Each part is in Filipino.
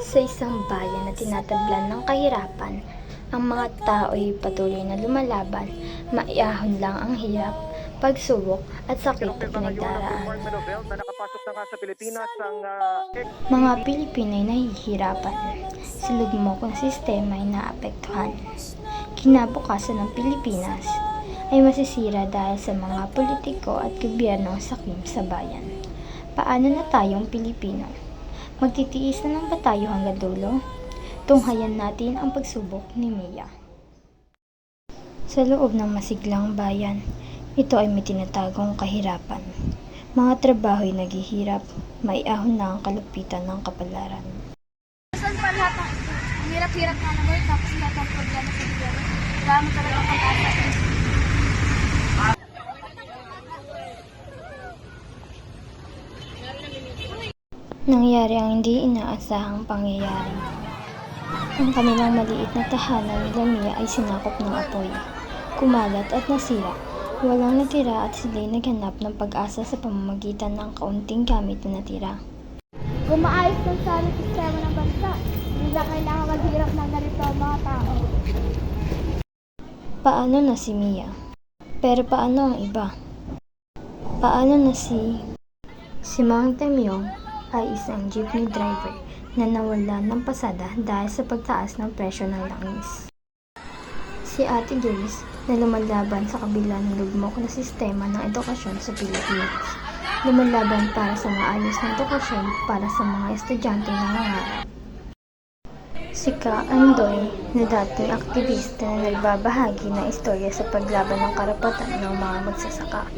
Sa isang bayan na tinatablan ng kahirapan, ang mga tao ay patuloy na lumalaban, maiahon lang ang hirap, pagsubok at sakit na pinagdaraan. Mga Pilipino ay nahihirapan, silugmok ang sistema ay naapektuhan. Kinabukasan ng Pilipinas ay masisira dahil sa mga politiko at gobyernong sakim sa bayan. Paano na tayong Pilipino? Magtitiis na lang ba tayo hanggang dulo? Tunghayan natin ang pagsubok ni Mia. Sa loob ng masiglang bayan, ito ay may tinatagong kahirapan. Mga trabaho'y naghihirap, maiahon na ang kalupitan ng kapalaran. Saan pa lahat ng hirap-hirap na naman, tapos lahat ng problema sa gobyerno. Kaya mo talaga pag-asa. Nangyari ang hindi inaasahang pangyayari. Ang kanilang maliit na tahanan nila Mia ay sinakop ng apoy, kumalat at nasira. Walang natira at sila'y naghanap ng pag-asa sa pamamagitan ng kaunting gamit na natira. Kung maayos lang sana ang sistema ng bansa, hindi na kailangan maghirap ng ganito ang mga tao. Paano na si Mia? Pero paano ang iba? Paano na si Mang Temyong ay isang jeepney driver na nawalan ng pasada dahil sa pagtaas ng presyo ng langis. Si Ate Grace na lumalaban sa kabila ng lugmok na sistema ng edukasyon sa Pilipinas. Lumalaban para sa maayos na edukasyon para sa mga estudyante na nangarap. Si Ka Andoy na dating aktivista na nagbabahagi ng istorya sa paglaban ng karapatan ng mga magsasaka.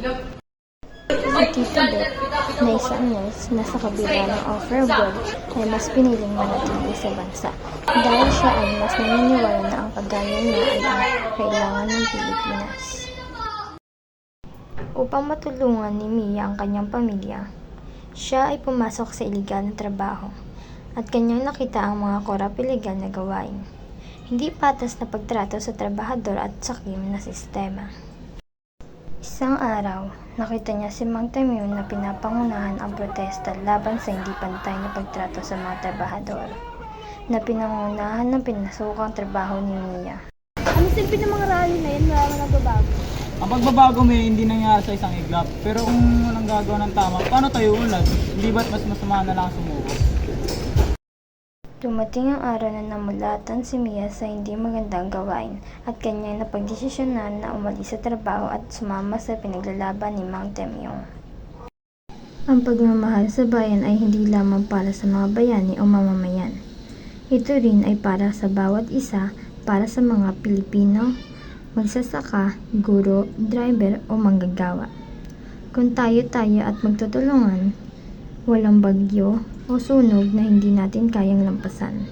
Si Tita Beth na isang nurse na sa kabila ng offer world ay mas piniling manatili sa bansa dahil siya ay mas naniniwala na ang kagaya niya ay ang kailangan ng Pilipinas. Upang matulungan ni Mia ang kanyang pamilya, siya ay pumasok sa iligal na trabaho at kanyang nakita ang mga korap-iligal na gawain, hindi patas na pagtrato sa trabahador at sakim na sistema. Isang araw, nakita niya si Mang Temyong na pinapangunahan ang protesta laban sa hindi pantay na pagtrato sa mga trabahador, na pinangunahan ng pinasukang trabaho ni Mia. Ano silbi ng mga rally na yun? Wala na nagbabago. Ang pagbabago may hindi nangyari sa isang iglap. Pero kung walang gagawa ng tama, paano tayo ulat? Hindi ba't mas masama na lang sumuko? Dumating ang araw na namulatan si Mia sa hindi magandang gawain at kanyang napagdesisyonan na umalis sa trabaho at sumama sa pinaglalaban ni Mang Temyong. Ang pagmamahal sa bayan ay hindi lamang para sa mga bayani o mamamayan. Ito rin ay para sa bawat isa, para sa mga Pilipino, magsasaka, guro, driver o manggagawa. Kung tayo-tayo at magtutulungan, walang bagyo o sunog na hindi natin kayang lampasan.